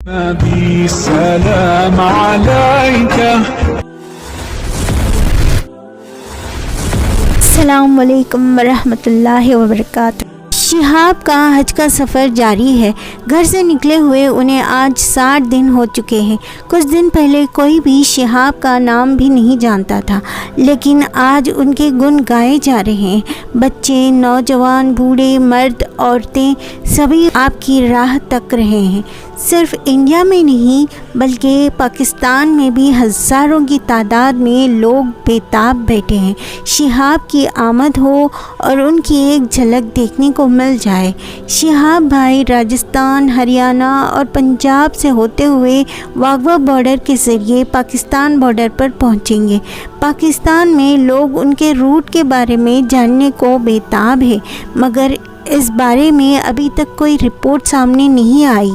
نبي سلام عليك. السلام علیکم ورحمۃ اللہ وبرکاتہ۔ شہاب کا حج کا سفر جاری ہے۔ گھر سے نکلے ہوئے انہیں آج 60 دن ہو چکے ہیں۔ کچھ دن پہلے کوئی بھی شہاب کا نام بھی نہیں جانتا تھا، لیکن آج ان کے گن گائے جا رہے ہیں۔ بچے، نوجوان، بوڑھے، مرد، عورتیں سبھی آپ کی راہ تک رہے ہیں۔ صرف انڈیا میں نہیں بلکہ پاکستان میں بھی ہزاروں کی تعداد میں لوگ بے تاب بیٹھے ہیں۔ شہاب کی آمد ہو اور ان کی ایک جھلک دیکھنے کو مل جائے۔ شہاب بھائی راجستھان، ہریانہ اور پنجاب سے ہوتے ہوئے واگھا بارڈر کے ذریعے پاکستان بارڈر پر پہنچیں گے۔ پاکستان میں لوگ ان کے روٹ کے بارے میں جاننے کو بے تاب ہے، مگر اس بارے میں ابھی تک کوئی رپورٹ سامنے نہیں آئی،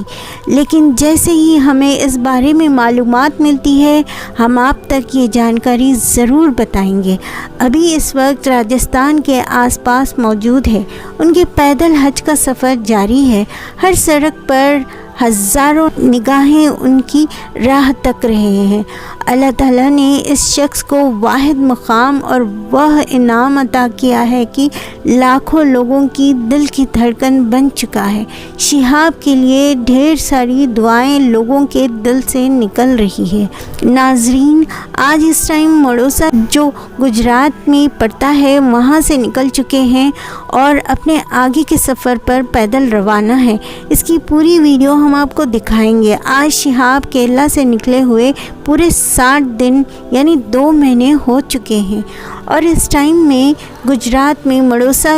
لیکن جیسے ہی ہمیں اس بارے میں معلومات ملتی ہے ہم آپ تک یہ جانکاری ضرور بتائیں گے۔ ابھی اس وقت راجستھان کے آس پاس موجود ہے۔ ان کے پیدل حج کا سفر جاری ہے۔ ہر سڑک پر ہزاروں نگاہیں ان کی راہ تک رہے ہیں۔ اللہ تعالیٰ نے اس شخص کو واحد مقام اور وہ انعام عطا کیا ہے کہ لاکھوں لوگوں کی دل کی دھڑکن بن چکا ہے۔ شہاب کے لیے ڈھیر ساری دعائیں لوگوں کے دل سے نکل رہی ہے۔ ناظرین، آج اس ٹائم مڑوسا جو گجرات میں پڑتا ہے وہاں سے نکل چکے ہیں اور اپنے آگے کے سفر پر پیدل روانہ ہیں۔ اس کی پوری ویڈیو ہم آپ کو دکھائیں گے۔ آج شہاب کیرلا سے نکلے ہوئے پورے 60 دن یعنی 2 مہینے ہو چکے ہیں اور اس ٹائم میں گجرات میں مڑوسا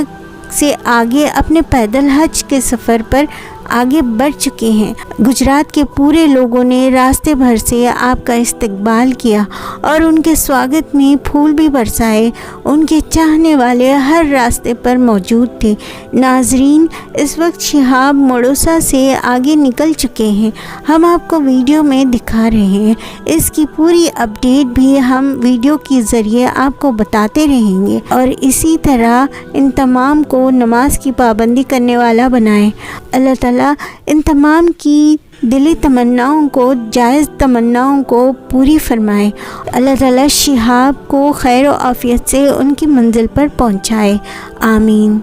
سے آگے اپنے پیدل حج کے سفر پر آگے بڑھ چکے ہیں۔ گجرات کے پورے لوگوں نے راستے بھر سے آپ کا استقبال کیا اور ان کے سواگت میں پھول بھی برسائے۔ ان کے چاہنے والے ہر راستے پر موجود تھے۔ ناظرین، اس وقت شہاب مڑوسا سے آگے نکل چکے ہیں۔ ہم آپ کو ویڈیو میں دکھا رہے ہیں۔ اس کی پوری اپڈیٹ بھی ہم ویڈیو کے ذریعے آپ کو بتاتے رہیں گے اور اسی طرح ان تمام کو نماز کی پابندی کرنے والا بنائیں۔ اللہ تعالیٰ ان تمام کی دلی تمناؤں کو، جائز تمناؤں کو پوری فرمائے۔ اللہ تعالیٰ شہاب کو خیر و عافیت سے ان کی منزل پر پہنچائے۔ آمین۔